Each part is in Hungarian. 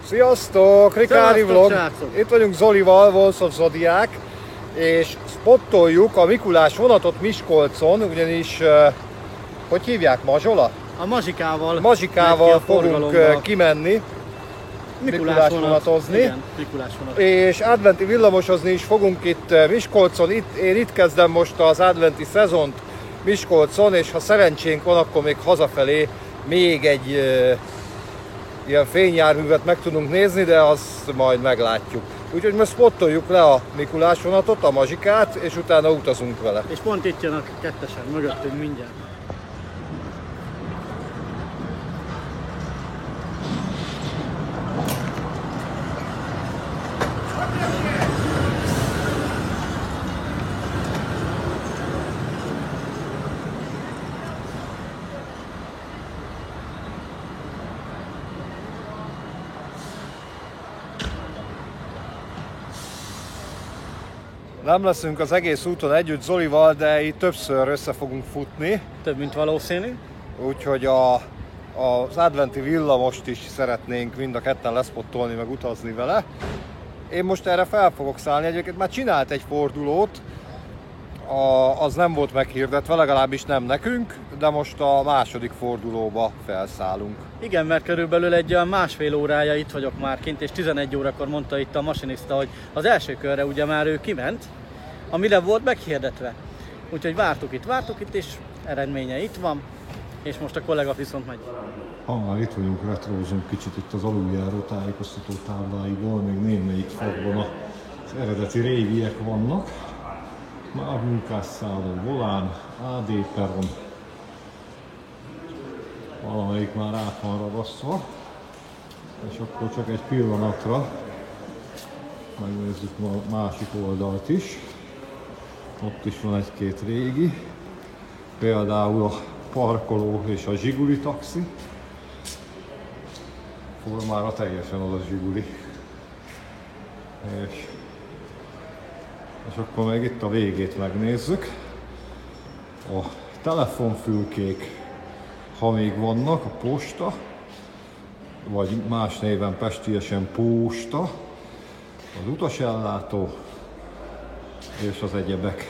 Sziasztok! Rikári vlog! Srácok. Itt vagyunk Zolival, Walls of Zodiac, és spottoljuk a Mikulás vonatot Miskolcon, ugyanis, hogy hívják, Mazsola? A Mazsikával. Mazsikával fogunk kimenni, Mikulás vonatozni. Igen, Mikulás vonat. És adventi villamosozni is fogunk itt Miskolcon. Én itt kezdem most az adventi szezont Miskolcon, és ha szerencsénk van, akkor még hazafelé még egy ilyen fényjárművet meg tudunk nézni, de azt majd meglátjuk. Úgyhogy most spottoljuk le a Mikulás vonatot, a Mazsikát, és utána utazunk vele. És pont itt jön a kettesen, mögöttünk mindjárt. Nem leszünk az egész úton együtt Zolival, de itt többször össze fogunk futni. Több mint valószínű. Úgyhogy az adventi villamost is szeretnénk mind a ketten leszpottolni, meg utazni vele. Én most erre fel fogok szállni, egyébként már csinált egy fordulót, az nem volt meghirdetve, legalábbis nem nekünk, de most a második fordulóba felszállunk. Igen, mert körülbelül egy olyan másfél órája itt vagyok már kint, és 11 órakor mondta itt a masinista, hogy az első körre ugye már ő kiment, amire volt meghirdetve. Úgyhogy vártuk itt, és eredménye itt van, és most a kollega viszont megy. Ha már itt vagyunk, retrózunk kicsit itt az aluljáró tájékoztató tábláiból, még némelyik fokban az eredeti régiek vannak. Már munkásszálló, volán, AD peron, valamelyik már át van ragasztva, és akkor csak egy pillanatra megnézzük a másik oldalt is. Ott is van egy-két régi, például a parkoló és a Zsiguli taxi. Formára teljesen az a Zsiguli. És akkor meg itt a végét megnézzük. A telefonfülkék, ha még vannak, a posta, vagy más néven pestiesen posta, az utasellátó és az egyebek.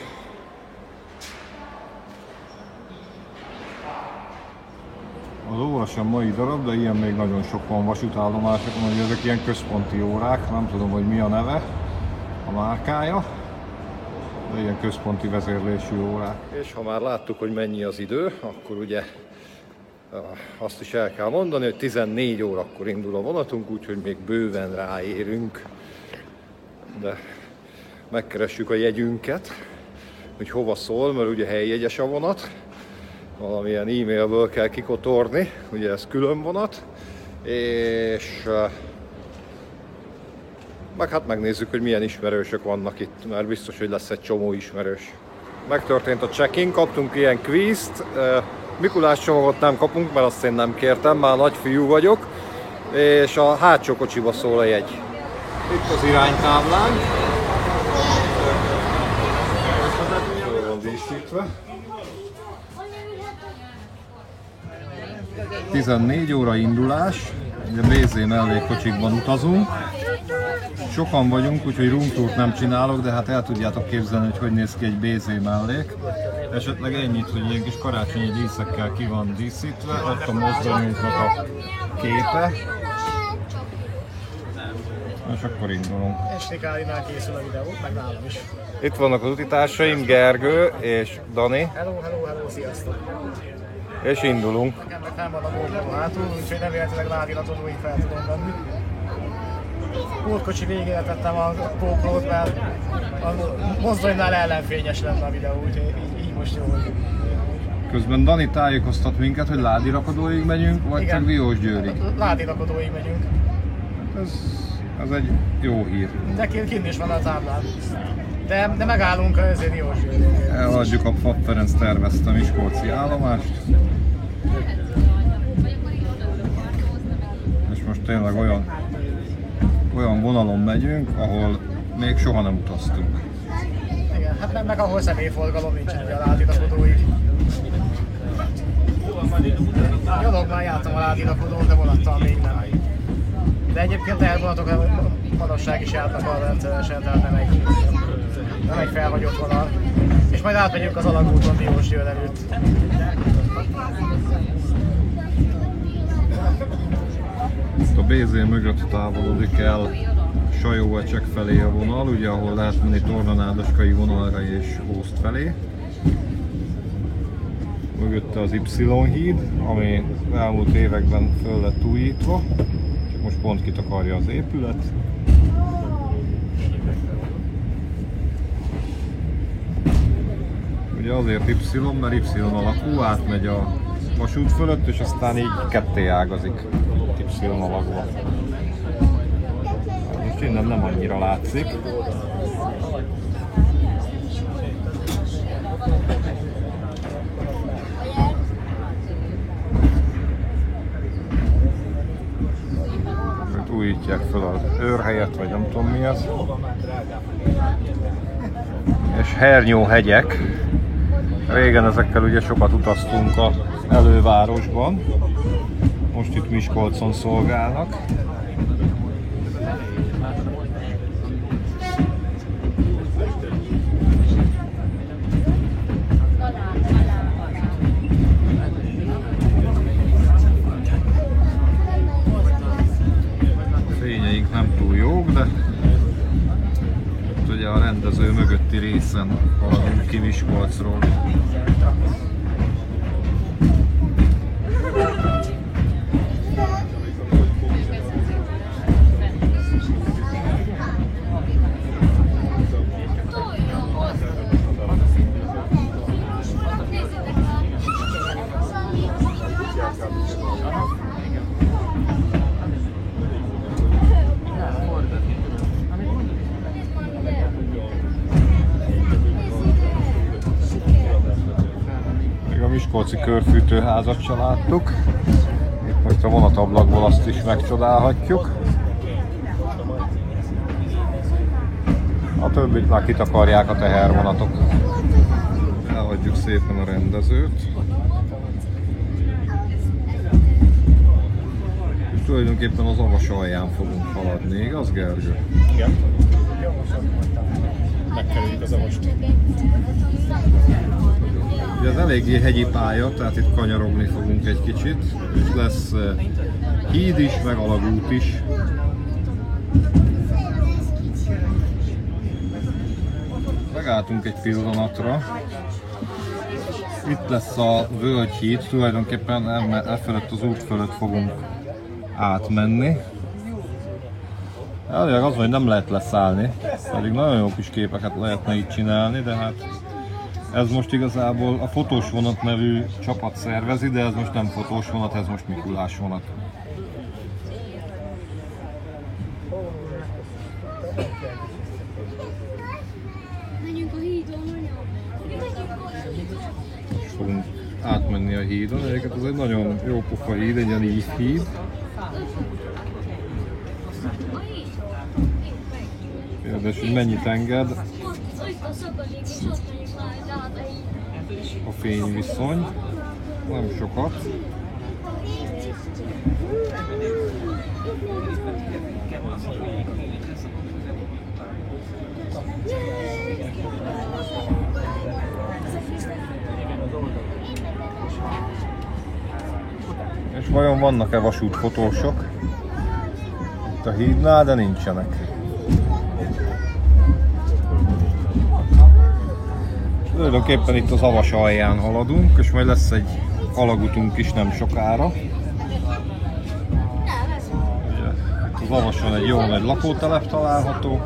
Az óra sem mai darab, de ilyen még nagyon sok van vasútállomásokon, hogy ezek ilyen központi órák, nem tudom, hogy mi a neve, a márkája. De ilyen központi vezérlésű órák. És ha már láttuk, hogy mennyi az idő, akkor ugye azt is el kell mondani, hogy 14 órakor indul a vonatunk, úgyhogy még bőven ráérünk. De megkeressük a jegyünket, hogy hova szól, mert ugye helyjegyes a vonat. Valamilyen e-mailből kell kikotorni, ugye ez külön vonat. És meg hát megnézzük, hogy milyen ismerősök vannak itt, mert biztos, hogy lesz egy csomó ismerős. Megtörtént a check-in, kaptunk ilyen kvízt, Mikulás csomagot nem kapunk, mert azt én nem kértem, már nagy fiú vagyok, és a hátsó kocsiba szól a jegy. Itt az iránytáblánk. Jól van díszítve. 14 óra indulás, ugye BZ mellékkocsikban utazunk. Sokan vagyunk, úgyhogy roomtourt nem csinálok, de hát el tudjátok képzelni, hogy néz ki egy BZ mellék. Esetleg ennyit, hogy ilyen kis karácsonyi díszekkel ki van díszítve, ott a mozdonyunknak a képe. És akkor indulunk. És Rikárinál készül a videó, meg nálam is. Itt vannak az utitársaim, Gergő és Dani. Hello, sziasztok! És indulunk. Nekem meg nem van a GoPro hátul, úgyhogy remélhetőleg ládiratot fel tudom venni. Pótkocsi végére tettem a GoPro-t, mert a mozdonynál ellenfényes lenne a videó, úgyhogy így most jó vagyunk. Közben Dani tájékoztat minket, hogy Ládirakodóig megyünk, vagy csak Diósgyőrig. Ládirakodóig megyünk. Ez egy jó hír. De kint is van a táblán. De megállunk azért Diósgyőrig. Elhagyjuk a Pap Ferenc tervezte miskolci állomást. És most tényleg olyan vonalon megyünk, ahol még soha nem utaztunk. Igen, hát meg ahol személyforgalom nincsen ugye a Ládirakodóig. Gyalog már jártam a Ládirakodón, de vonattal még nem. De egyébként tehervonatok manapság is járnak arra rendszeresen, tehát nem egy felhagyott vonal. És majd átmegyünk az alagúton Diósgyőr előtt. Itt a BZ mögött távolodik el Sajóecsek felé a vonal, ugye ahol lehet menni Tornanádaskai vonalra és Ózd felé. Mögötte az Y-híd, ami elmúlt években föl lett újítva, csak most pont kitakarja az épület. Ugye azért Y, mert Y alakú, átmegy a vasút fölött, és aztán így ketté ágazik Y alakba. Most innen nem annyira látszik. Újítják fel az őrhelyet, vagy nem tudom mi ez. És Hernyóhegyek. Régen ezekkel ugye sokat utaztunk az elővárosban. Most itt Miskolcon szolgálnak. Fényeink nem túl jók, de ugye a rendező mögötti részen haladunk ki Miskolcról. Miskolci körfűtőházat se láttuk. Itt most a vonatablakból azt is megcsodálhatjuk. A többit már kitakarják a tehervonatok. Elhagyjuk szépen a rendezőt. És tulajdonképpen az Avas alján fogunk haladni, igaz Gergő? Igen. Megkerüljük az Avast. Ugye ez eléggé hegyi pálya, tehát itt kanyarogni fogunk egy kicsit, és lesz híd is, meg alagút is. Megálltunk egy pillanatra. Itt lesz a völgyhíd, tulajdonképpen e felett az út fölött fogunk átmenni. Elvileg az, hogy nem lehet leszállni, pedig nagyon jó kis képeket lehetne itt csinálni, de hát ez most igazából a Fotós Vonat nevű csapat szervezi, de ez most nem Fotós Vonat, ez most Mikulás vonat. Menjünk a hídon, És fogunk átmenni a hídon, egyébként ez egy nagyon jó pofa híd, egy ilyen híd. Kérdés, hogy mennyit enged a fényviszony, nem sokat. És vajon vannak-e vasútfotósok itt a hídnál, de nincsenek. Tulajdonképpen itt az Avas alján haladunk, és majd lesz egy alagutunk is nem sokára. Itt az Avason egy jó nagy lakótelep található.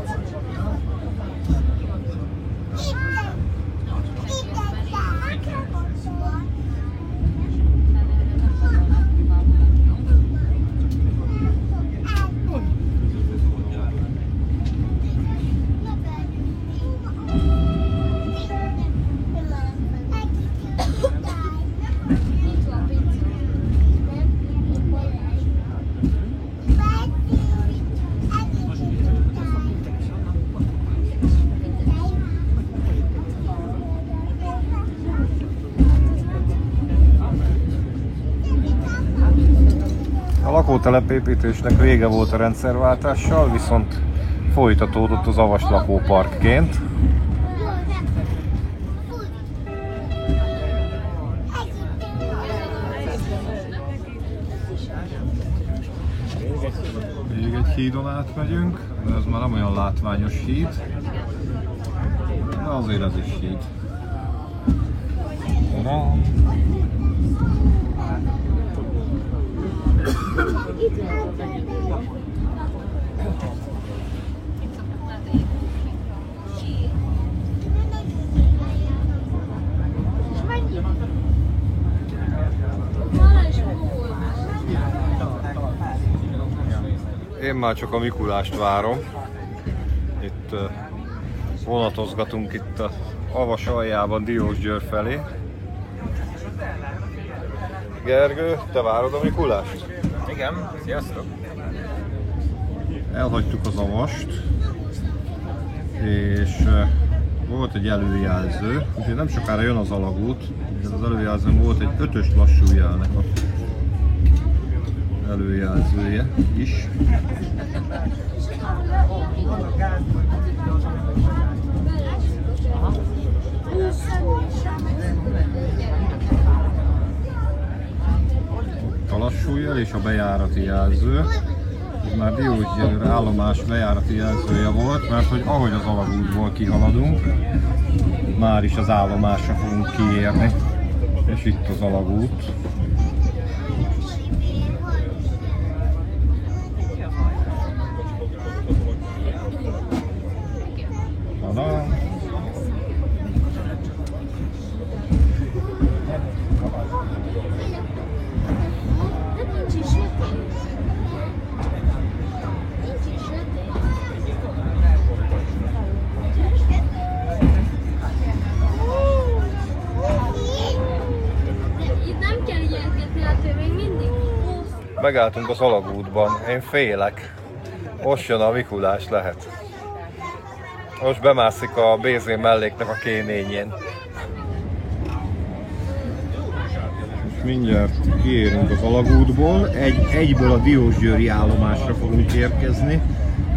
telepépítésnek vége volt a rendszerváltással, viszont folytatódott az Avas lakóparkként. Még egy hídon átmegyünk, de ez már nem olyan látványos híd, de azért ez is híd. Én már csak a Mikulást várom. Itt vonatozgatunk itt az Avas aljában Diósgyőr felé. Gergő, te várod a Mikulást? Igen, sziasztok! Elhagytuk az Avast, és volt egy előjelző, úgyhogy nem sokára jön az alagút, de az előjelzőn volt egy 5-ös lassú jelnek a előjelzője is. A lassú jel és a bejárati jelző. Ez már Diósgyőr állomás bejárati jelzője volt, mert hogy ahogy az alagútból kihaladunk, már is az állomásra fogunk kiérni. És itt az alagút. Tada! Megálltunk az alagútban, én félek. Most jön a Mikulás lehet. Most bemászik a BZ melléknek a kénényén. Mindjárt kiérünk az alagútból, egyből a Diósgyőri állomásra fogunk érkezni.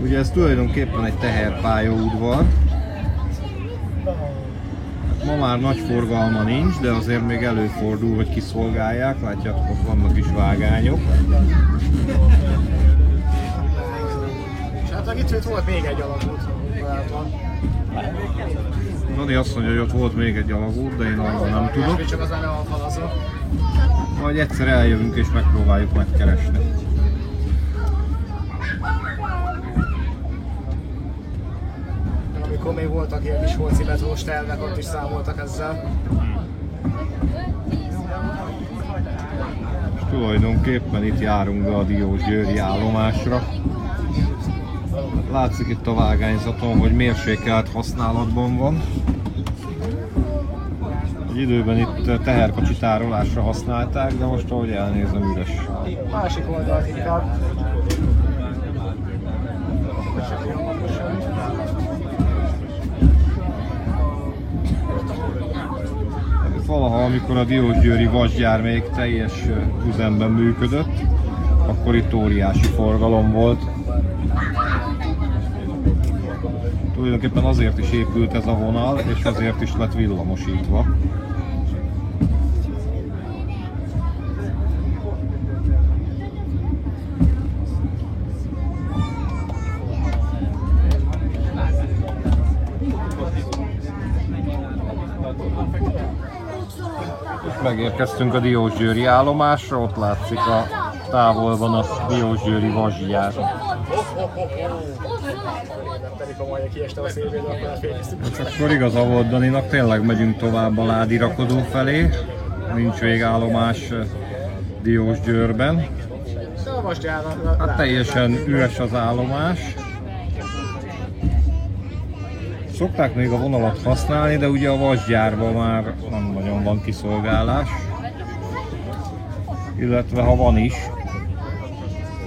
Ugye ez tulajdonképpen egy teherpályaudvar. Ma már nagy forgalma nincs, de azért még előfordul, hogy kiszolgálják. Látjátok, ott vannak is vágányok. És hát itt volt még egy alagút. Dani azt mondja, hogy ott volt még egy alagút, de én arról nem tudok. Csak az lenne a falazó. Majd egyszer eljövünk és megpróbáljuk megkeresni. Amikor még voltak ilyen Miskolci metrós tervek, ott is számoltak ezzel. És tulajdonképpen itt járunk be a Diósgyőri állomásra. Látszik itt a vágányzaton, hogy mérsékelt használatban van. Egy időben itt teherkocsi tárolásra használták, de most ahogy elnézem, üres. Másik oldalt inkább. Valaha, amikor a Diósgyőri vasgyár még teljes üzemben működött, akkor itt óriási forgalom volt. Tulajdonképpen azért is épült ez a vonal, és azért is lett villamosítva. Megérkeztünk a Diósgyőri állomásra, ott látszik a távolban a Diósgyőri vasgyár. És akkor igaza volt Daninak, tényleg megyünk tovább a Ládi rakodó felé, nincs végállomás Diósgyőrben. Hát teljesen üres az állomás. Szokták még a vonalat használni, de ugye a vasgyárban már nem nagyon van kiszolgálás. Illetve ha van is,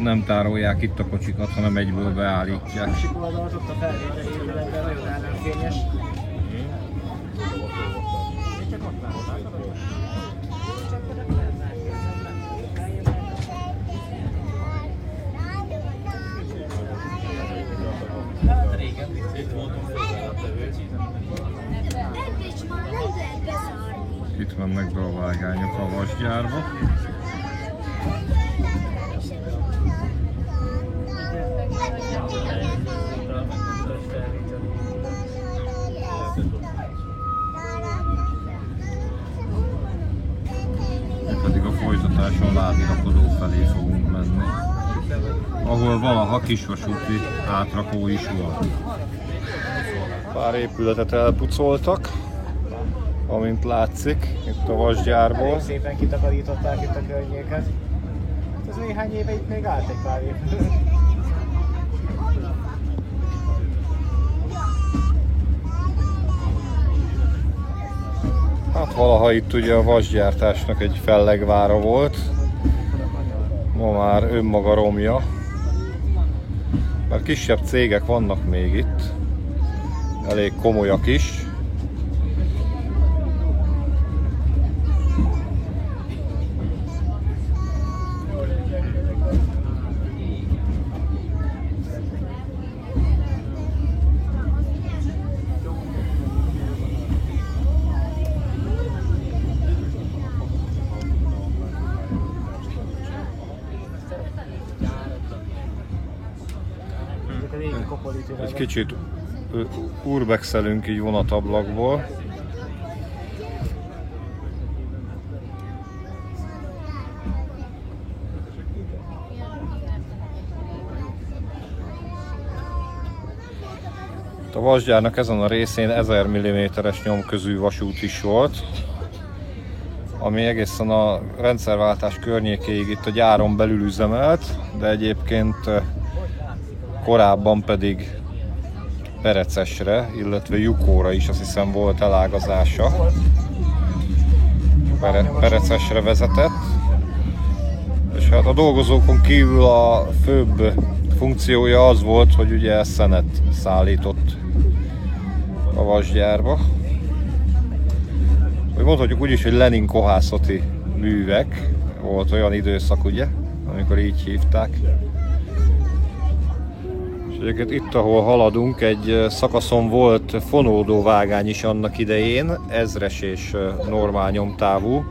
nem tárolják itt a kocsikat, hanem egyből beállítják. Másik oldalt ott a felvételében nagyon ellenfényes. itt mennek be a vágányok a vasgyárba. Pedig a folytatáson Ládirakodó felé fogunk menni, ahol valaha kisvasúti átrakó is volt. Pár épületet elpucoltak, amint látszik itt a vasgyárból. Szépen kitakarították itt a környéket. Ez néhány éve itt még állt egy pár épület. Hát valaha itt ugye a vasgyártásnak egy fellegvára volt, ma már önmaga romja, mert kisebb cégek vannak még itt, elég komolyak is. Egy kicsit urbexelünk így vonatablakból. A vasgyárnak ezen a részén 1000 mm-es nyomközű vasút is volt, ami egészen a rendszerváltás környékéig itt a gyáron belül üzemelt, de egyébként korábban pedig Perecesre, illetve Jukóra is azt hiszem volt elágazása. Perecesre vezetett. És hát a dolgozókon kívül a főbb funkciója az volt, hogy ugye szenet szállított a vasgyárba. Mondhatjuk úgy is, hogy Lenin kohászati művek. Volt olyan időszak ugye, amikor így hívták. Egyébként itt, ahol haladunk, egy szakaszon volt fonódó vágány is annak idején, ezres és normál nyomtávú.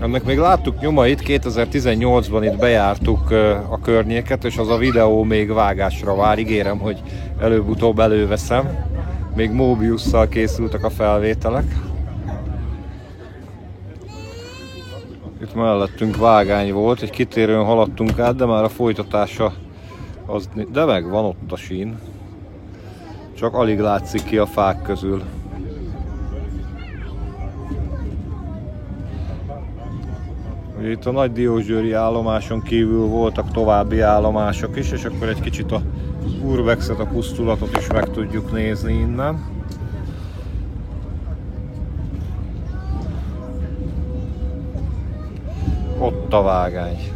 Ennek még láttuk nyomait, 2018-ban itt bejártuk a környéket, és az a videó még vágásra vár, ígérem, hogy előbb-utóbb előveszem. Még Mobiusszal készültek a felvételek. Itt mellettünk vágány volt, egy kitérőn haladtunk át, de már a folytatása de megvan ott a sín, csak alig látszik ki a fák közül. Ugye itt a Nagy Diósgyőri állomáson kívül voltak további állomások is, és akkor egy kicsit a urbexet, a pusztulatot is meg tudjuk nézni innen. Ott a vágány.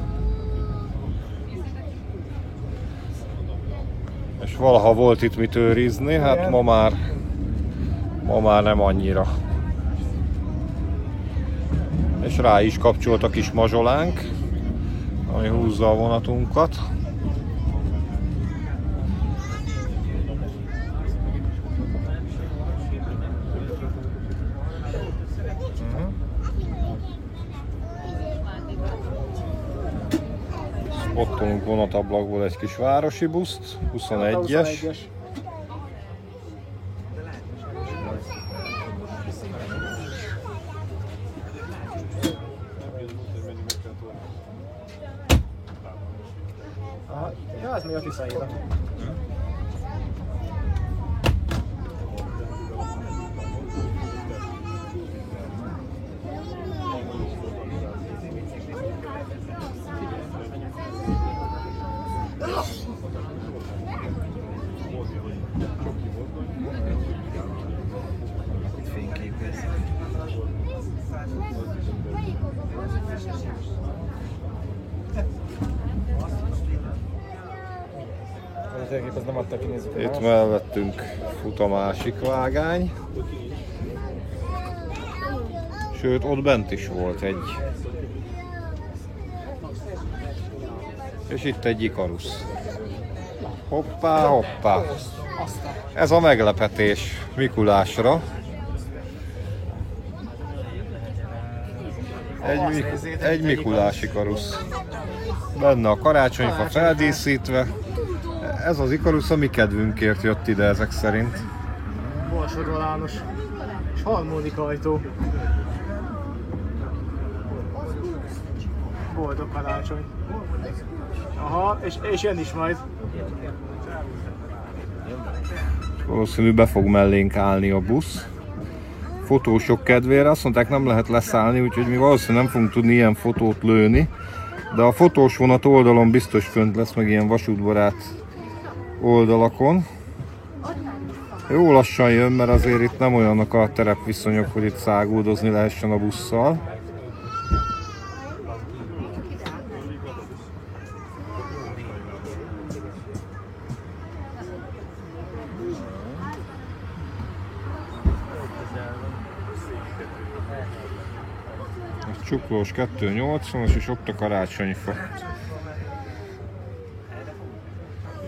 És valaha volt itt mit őrizni, hát ma már nem annyira. És rá is kapcsolt a kis mazsolánk, ami húzza a vonatunkat. Spottolunk vonatablakból egy kis városi buszt, 21-es. Ja, ez még a Tiszaira. Itt mellettünk fut a másik vágány. Sőt, ott bent is volt egy. És itt egy Ikarus. Hoppá, hoppá. Ez a meglepetés Mikulásra. Egy Mikulás Ikarusz. Benne a karácsonyfa feldíszítve. Ez az Ikarusz a mi kedvünkért jött ide ezek szerint. Borsodvolános. És harmadik ajtó. Boldog karácsony. Aha, és jön is majd. Valószínű be fog mellénk állni a busz. Fotósok kedvére azt mondták, nem lehet leszállni, úgyhogy mi valószínűleg nem fogunk tudni ilyen fotót lőni. De a fotós vonat oldalon biztos fönt lesz, meg ilyen vasútbarát oldalakon. Jó lassan jön, mert azért itt nem olyanok a terepviszonyok, hogy itt száguldozni lehessen a busszal. Csuklós 280-as, és ott a karácsonyfa.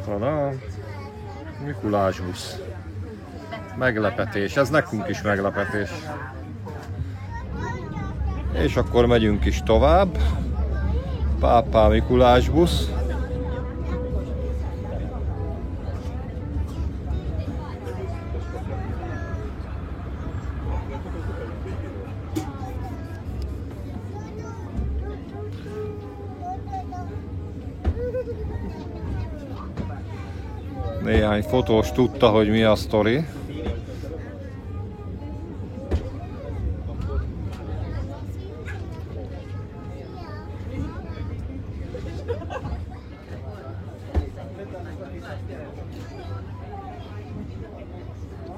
Talán Mikulás busz. Meglepetés, ez nekünk is meglepetés. És akkor megyünk is tovább. Pápá Mikulás busz. Néhány fotós tudta, hogy mi a sztori.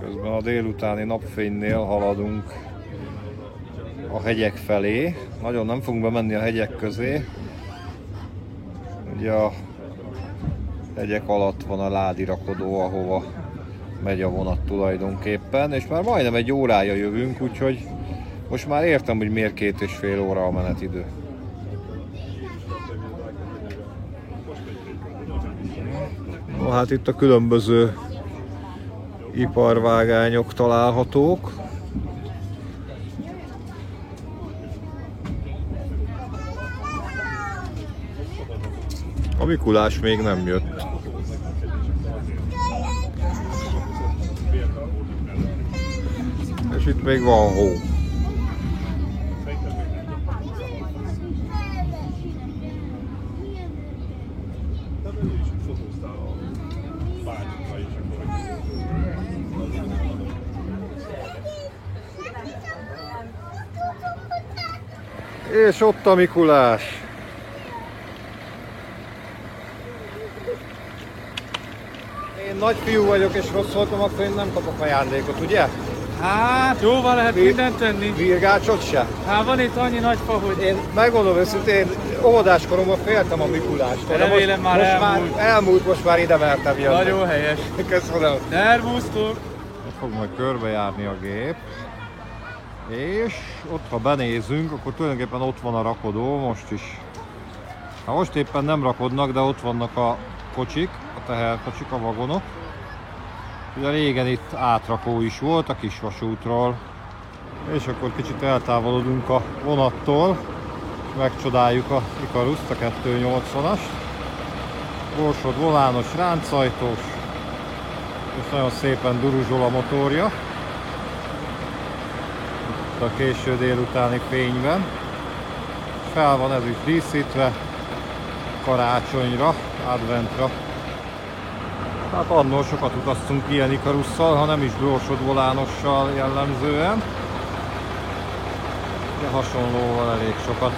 Közben a délutáni napfénynél haladunk a hegyek felé. Nagyon nem fogunk bemenni a hegyek közé. Ugye a hegyek alatt van a Ládi rakodó, ahova megy a vonat tulajdonképpen, és már majdnem egy órája jövünk, úgyhogy most már értem, hogy miért 2,5 óra a menetidő. No, hát itt a különböző iparvágányok találhatók. A Mikulás még nem jött. És itt még van hó. És ott a Mikulás. Én nagy fiú vagyok és rossz voltam, akkor én nem kapok ajándékot, ugye? Hát, jóval lehet mindent tenni. Virgácsot se? Hát van itt annyi nagy fa, hogy... Én megmondom őszintén, óvodás koromban féltem a Mikulástól. Remélem már elmúlt. Most már ide mertem jönni. Nagyon helyes. Köszönöm. Szervusztok! Ott fog majd körbejárni a gép. És ott, ha benézünk, akkor tulajdonképpen ott van a rakodó most is. Hát most éppen nem rakodnak, de ott vannak a kocsik, a teherkocsik, a vagonok. Ugye régen itt átrakó is volt a kisvasútról. És akkor kicsit eltávolodunk a vonattól. Megcsodáljuk a Ikaruszt, a 280-ast. Borsod volános, ráncajtós. És nagyon szépen duruzsol a motorja. Itt a késő délutáni fényben. Fel van ez is díszítve karácsonyra, adventra. Hát annól sokat utaztunk ilyen Ikarusszal, ha nem is borsodvolánossal jellemzően. De hasonlóval elég sokat.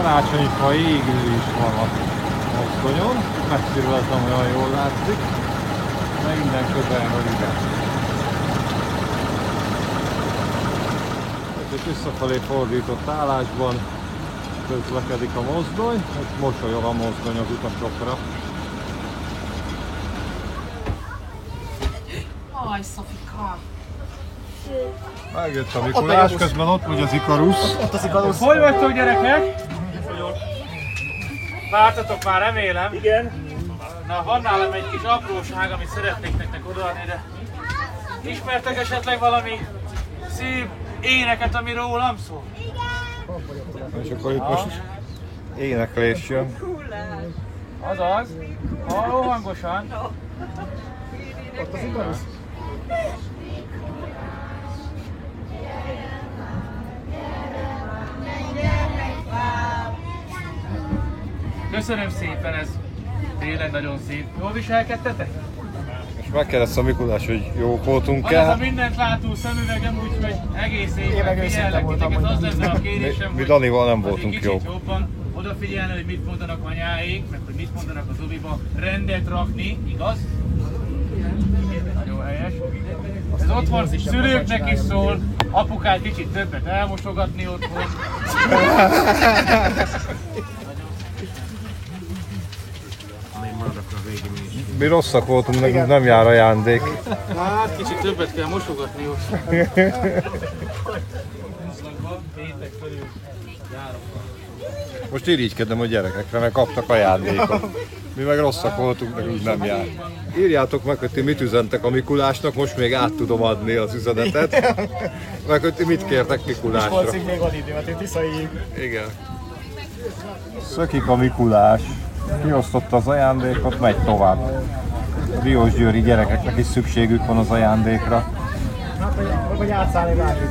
Karácsonyfa égő is van a mozdonyon, messziről ez nem olyan jól látszik, de innen közelről igen. Ez egy visszafelé fordított állásban közlekedik a mozdony, itt mosolyog a mozdony az utasokra. Aj, Szofika! Megjött a Mikulás, közben ott vagy az Ikarusz. Ott az Ikarusz. Hogy vagytok, gyerekek? Vártatok már, remélem. Igen. Na, van nálam egy kis apróság, amit szeretnék nektek odaadni, de ismertek esetleg valami szép éneket, ami rólam szól? És akkor itt most éneklés jön. Azaz, halló hangosan. Ott az Ikarusz. Köszönöm szépen, ez tényleg nagyon szép. Jól viselkedtetek? És megkérdezte a Mikulás, hogy jók voltunk-e. Az a mindent látó szemüvegem, úgyhogy egész évben figyellek titeket, az lenne a kérésem, Mi Danival nem hogy voltunk kicsit jók. jobban odafigyelni, hogy mit mondanak anyáik, meg hogy mit mondanak az oviba, rendet rakni, igaz? Nagyon helyes. Ez otthon szülőknek is szól, apukát kicsit többet elmosogatni otthon. Mi rosszak voltunk, nekünk nem jár ajándék. Hát kicsit többet kell mosogatni otthon. Most irigykedem a gyerekekre, mert kaptak ajándékot. Mi meg rosszak voltunk, nekünk nem jár. Írjátok meg, hogy ti mit üzentek a Mikulásnak, most még át tudom adni az üzenetet. Meg hogy ti mit kértek Mikulásra. Miskolcig még van idő, mert itt Tiszai. Igen. Szökik a Mikulás. Kiosztotta az ajándékot, megy tovább. A diósgyőri gyerekeknek is szükségük van az ajándékra. Hát, vagy átszállni másik.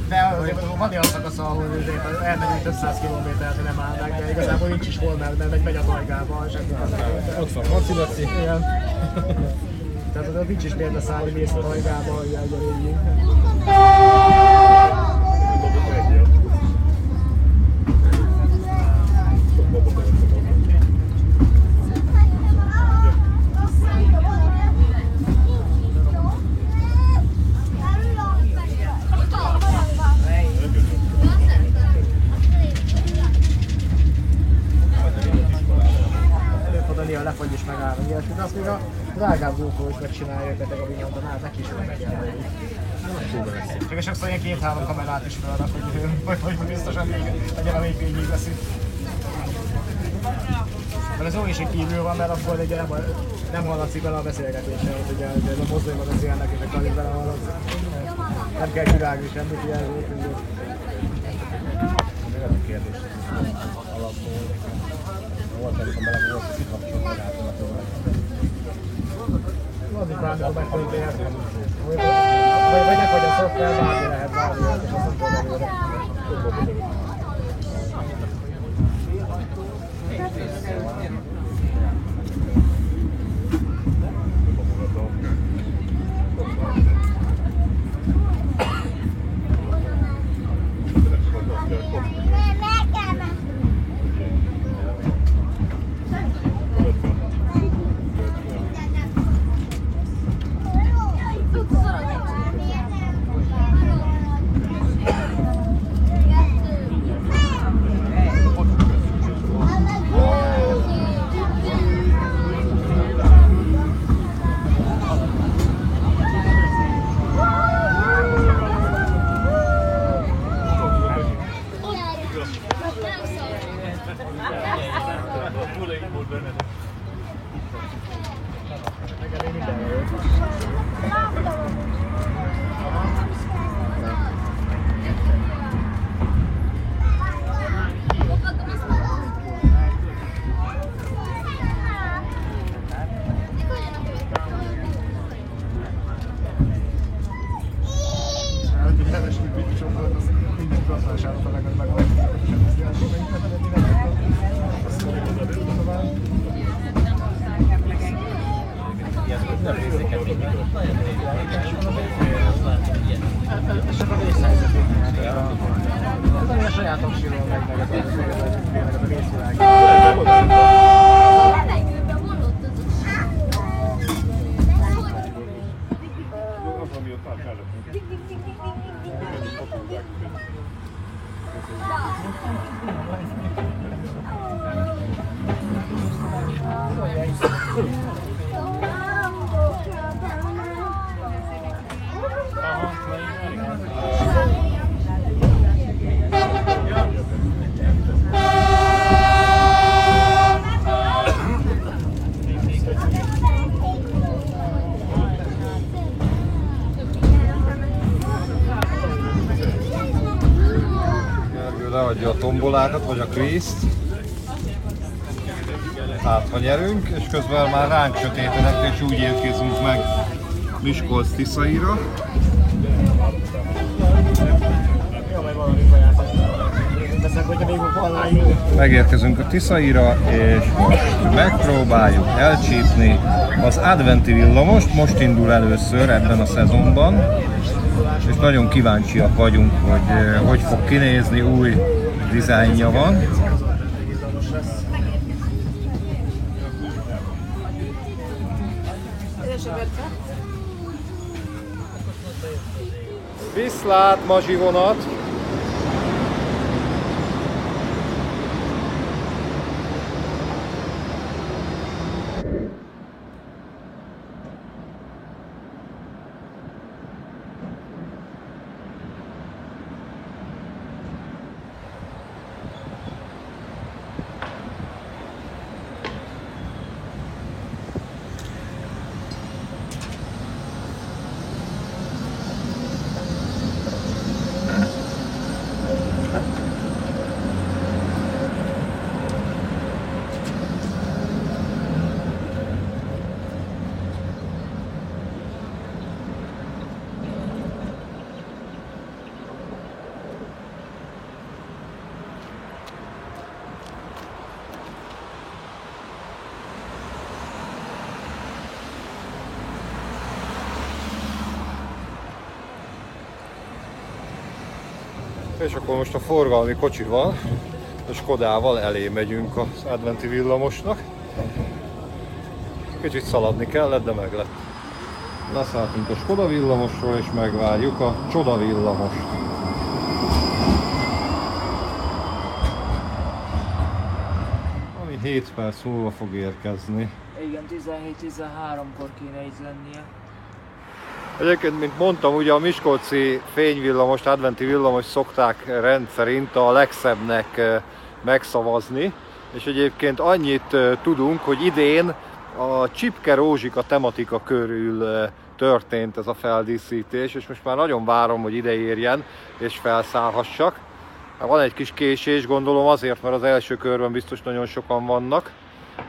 De azért van olyan szakasz, ahol elmegyünk több száz kilométert, hogy nem állnánk, de igazából nincs is hol, mert megy a Tajgába. Ott van Maci. Igen. Tehát ott nincs is miért beszállni, mész a Tajgába, hogy elgyerüljünk. Néha lefagy és megáll, ilyesmi, de azt még a drágább GoPro is megcsinálja, beteg a vinyomban, hát neki is megy. Csak sokszor ilyen 2-3 kamerát is felrak, hogy biztosan legyen a végvégig veszik. Mert az óriási kívül van, mert akkor ugye nem hallatszik bele a beszélgetésre, hogy ugye ez a mozdonyban beszélnek, és akkor bele hallatszik. Nem kell kirágni semmit, ugye ez volt. Ez a kérdés. Alapból. Volt pedig a meleg volt, kikapcsolt magától a tovább. Az is bármikor megfogjuk érteni. Vagy vegyek, hogy a szoftver bármi lehet bármi, és azt nem tudom előre. tombolákat, vagy a kvízt. Hát, ha nyerünk, és közben már ránk sötétenek, és úgy érkezünk meg Miskolc-Tiszaira. Megérkezünk a Tiszaira, és most megpróbáljuk elcsípni az adventi villamost. Most indul először ebben a szezonban, és nagyon kíváncsiak vagyunk, hogy fog kinézni, új dizájnja van. Viszlát, mazsi vonat! És akkor most a forgalmi kocsival, a Skodával elé megyünk az adventi villamosnak. Kicsit szaladni kellett, de meg lett. Leszálltunk a Skoda villamosról, és megvárjuk a Csoda villamost. Ami 7 perc múlva fog érkezni. Igen, 17-13-kor kéne itt lennie. Egyébként, mint mondtam, ugye a miskolci fényvillamost, adventi villamos szokták rendszerint a legszebbnek megszavazni, és egyébként annyit tudunk, hogy idén a Csipke Rózsika tematika körül történt ez a feldíszítés, és most már nagyon várom, hogy ide érjen és felszállhassak. Van egy kis késés, gondolom azért, mert az első körben biztos nagyon sokan vannak.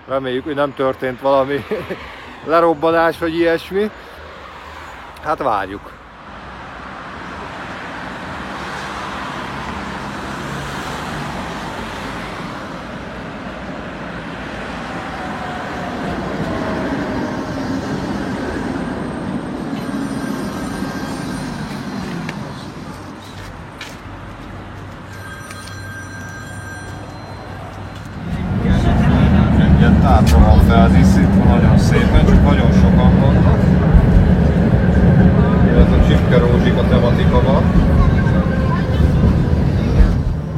Reméljük, hogy nem történt valami lerobbanás vagy ilyesmi. Hát várjuk. Ilyen tátra van feldíszítve, nagyon szépen, csak nagyon sokan vannak. Ez a Csipke Rózsika tematika van.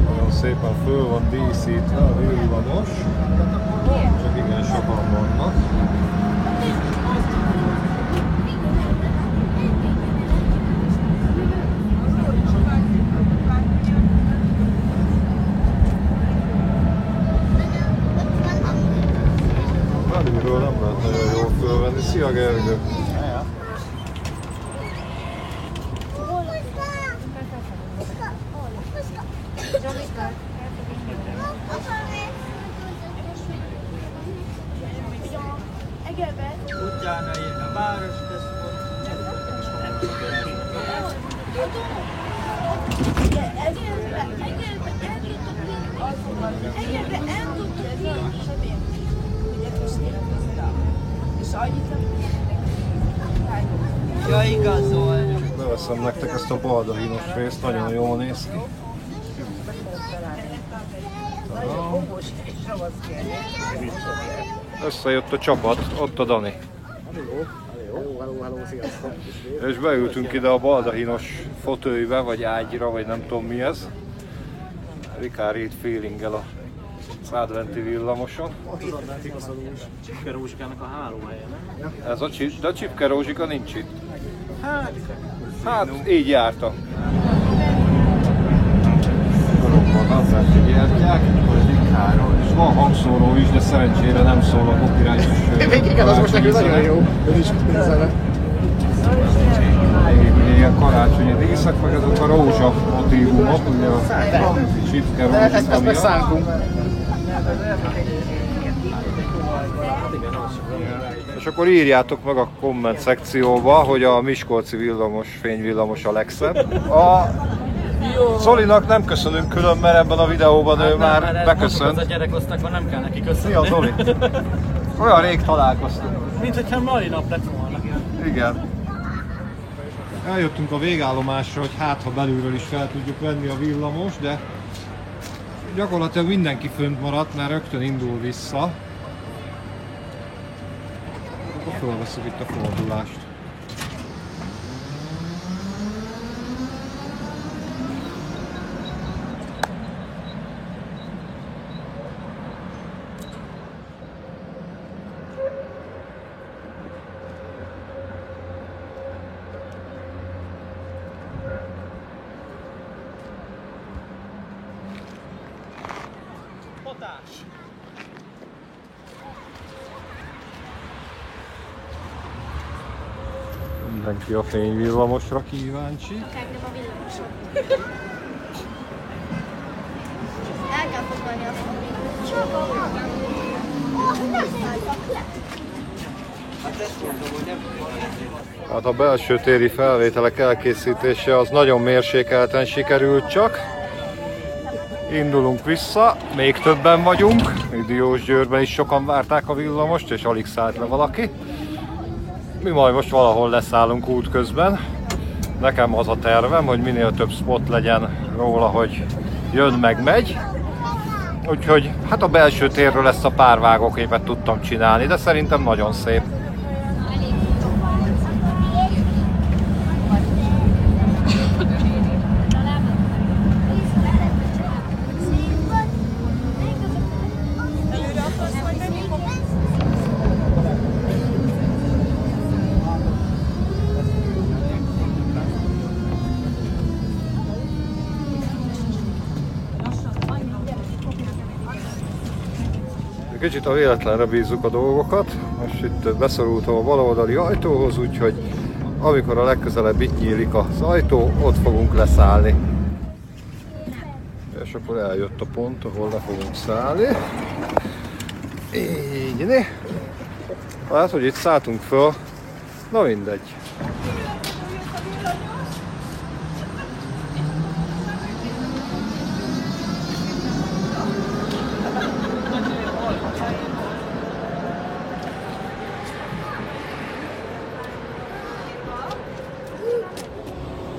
Nagyon szépen föl van díszítve a villamos, csak igen sokan vannak. Belülről nem lehet nagyon jól fölvenni. Szia Gergő! Utána jön a városközpont. Ja, igazol. Beveszem nektek ezt a baldahinos részt, nagyon jól néz ki. Összejött a csapat, ott a Dani. És beültünk ide a baldahinos fotőibe, vagy ágyra, vagy nem tudom mi ez. Rikári itt feelingel az adventi villamoson. Csipke Rózsikának a hálóhelye, nem? Ez de a Csipke Rózsika nincs itt. Hát így jártam. És van hangszóró is, de szerencsére nem szól a copyright-os. Igen, az most nekünk nagyon jó. Ön is üzenve. Végig ugye ilyen karácsonyi díszek, vagy azok a rózsa motívumok, ugye a csipke rózsika miatt. Szánkunk. És akkor írjátok meg a komment szekcióba, hogy a miskolci villamos, fényvillamos a legszebb. A Zolinak nem köszönünk külön, mert ebben a videóban ő már beköszönt. Ez a gyerekosztályban nem kell neki köszönni. Szia Zoli! Olyan rég találkoztunk. Mint hogyha mai nap lett volna. Igen. Eljöttünk a végállomásra, hogy hát ha belülről is fel tudjuk venni a villamos, de gyakorlatilag mindenki fönt maradt, mert rögtön indul vissza. Akkor fölveszünk itt a fordulást. Mindenki a fényvillamosra kíváncsi. Tegnap a villamoson. El kell foglalni azt, amit csak a Hát a belső téri felvételek elkészítése az nagyon mérsékelten sikerült csak. Indulunk vissza, még többen vagyunk. Még Diósgyőrben is sokan várták a villamost, és alig szállt le valaki. Mi majd most valahol leszállunk útközben. Nekem az a tervem, hogy minél több spot legyen róla, hogy jön meg megy. Úgyhogy hát a belső térről ezt a pár vágóképet tudtam csinálni, de szerintem nagyon szép. Kicsit a véletlenre bízzuk a dolgokat. Most itt beszorultam a baloldali ajtóhoz, úgyhogy amikor a legközelebb itt nyílik az ajtó, ott fogunk leszállni. És akkor eljött a pont, ahol le fogunk szállni. Így, né? Hát, hogy itt szálltunk föl, na mindegy.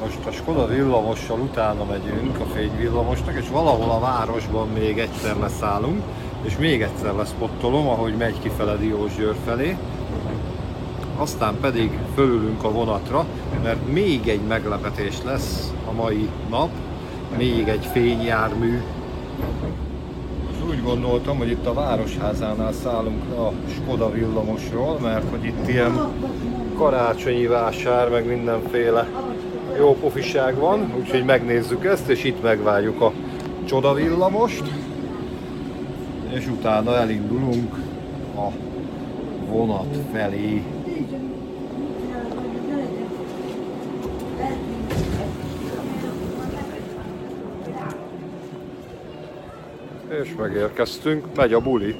Most a Skoda villamossal utána megyünk a fényvillamosnak, és valahol a városban még egyszer leszállunk, és még egyszer leszpottolom, ahogy megy kifele Diósgyőr felé. Aztán pedig fölülünk a vonatra, mert még egy meglepetés lesz a mai nap, még egy fényjármű. És úgy gondoltam, hogy itt a Városházánál szállunk a Skoda villamosról, mert hogy itt ilyen karácsonyi vásár, meg mindenféle jó pofiság van, úgyhogy megnézzük ezt, és itt megvárjuk a Csoda villamost, és utána elindulunk a vonat felé. És megérkeztünk, megy a buli.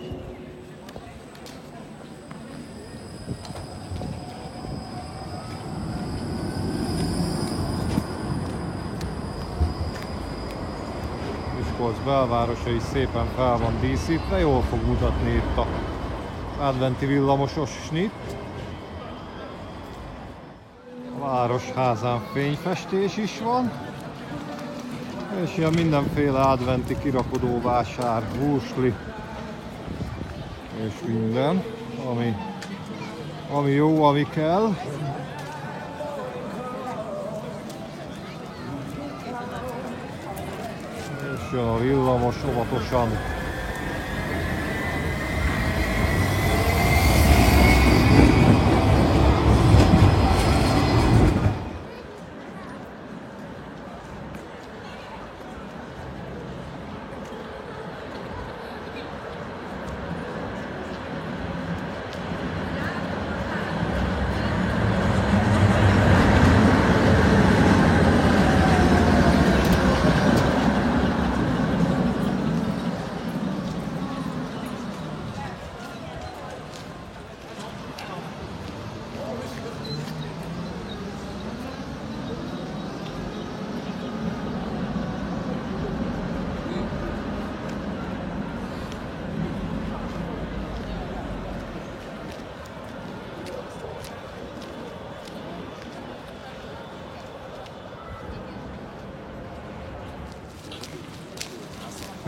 Miskolc belvárosa is szépen fel van díszítve, jól fog mutatni itt a adventi villamosos snit. A városházán fényfestés is van, és ilyen mindenféle adventi kirakodó vásár, húsli és minden, ami jó, ami kell. És jön a villamos óvatosan.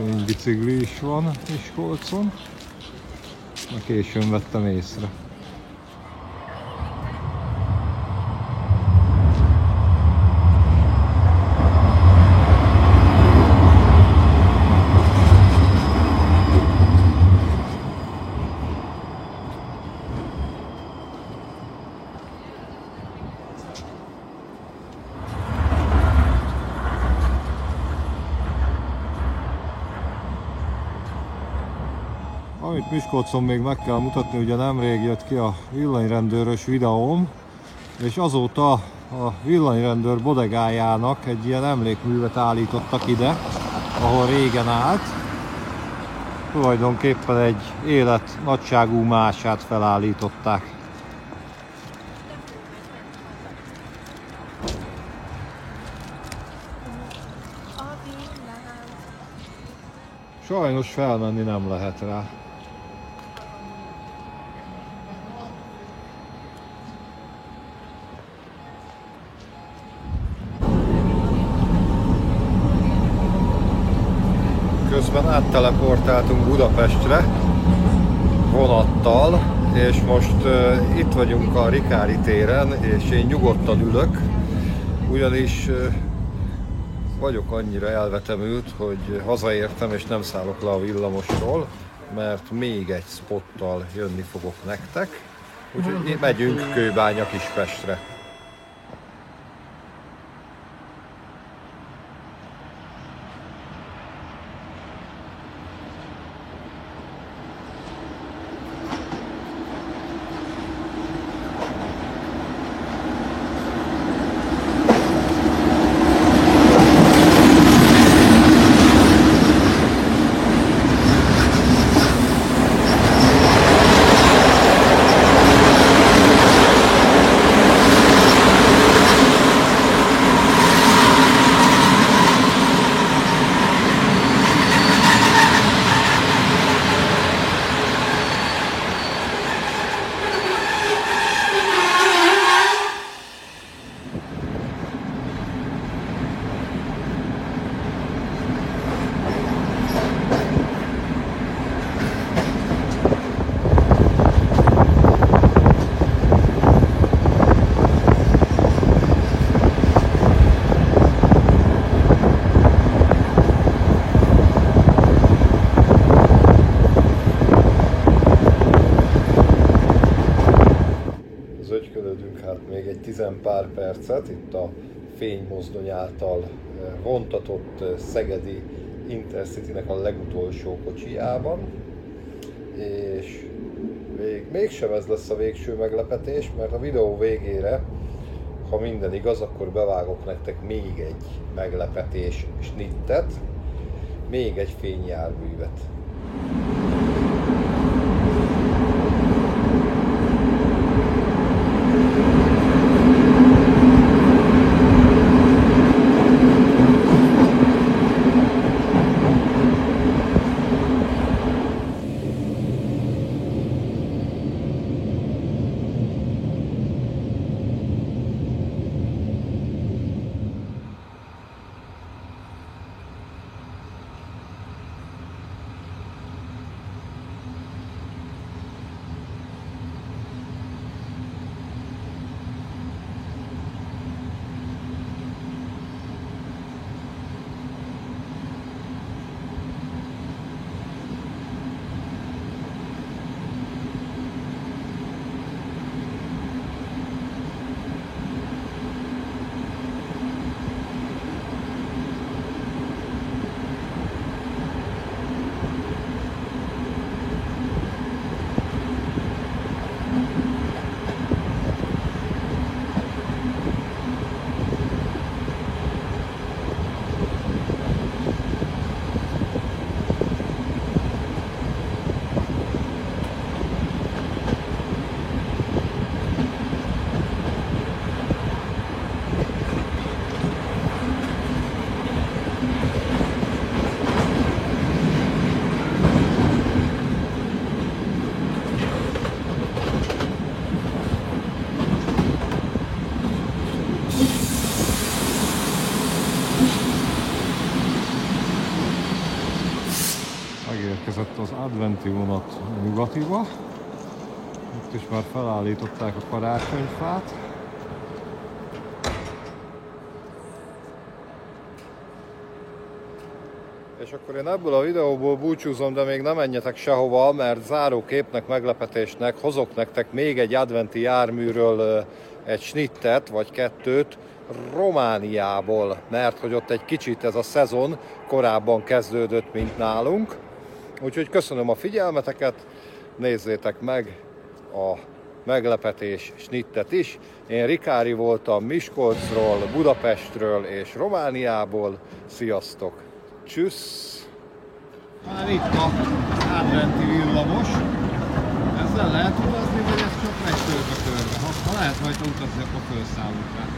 Kemény bicikli is van Miskolcon. Későn vettem észre. Amit Miskolcon még meg kell mutatni, ugye nemrég jött ki a villanyrendőrös videóm, és azóta a villanyrendőr bodegájának egy ilyen emlékművet állítottak ide, ahol régen állt. Tulajdonképpen egy élet nagyságú mását felállították. Sajnos felmenni nem lehet rá. Közben átteleportáltunk Budapestre vonattal, és most itt vagyunk a Rikári téren, és én nyugodtan ülök, ugyanis vagyok annyira elvetemült, hogy hazaértem és nem szállok le a villamosról, mert még egy spottal jönni fogok nektek, úgyhogy megyünk Kőbánya Kispestre. Még egy 10 pár percet itt a fénymozdony által vontatott szegedi Intercity-nek a legutolsó kocsijában, és mégsem ez lesz a végső meglepetés, mert a videó végére, ha minden igaz, akkor bevágok nektek még egy meglepetés snittet, még egy fényjárművet. adventi vonat nyugatiba. Itt is már felállították a karácsonyfát. És akkor én ebből a videóból búcsúzom, de még nem menjetek sehova, mert záróképnek, meglepetésnek hozok nektek még egy adventi járműről egy snittet, vagy kettőt Romániából, mert hogy ott egy kicsit ez a szezon korábban kezdődött, mint nálunk. Úgyhogy köszönöm a figyelmeteket, nézzétek meg a meglepetés snittet is. Én Rikári voltam Miskolcról, Budapestről és Romániából. Sziasztok! Tschüss! Már itt a adventi villamos. Ezzel lehet utazni, vagy ez csak megy körbe-körbe? Ha lehet rajta utazni, akkor felszállunk rá.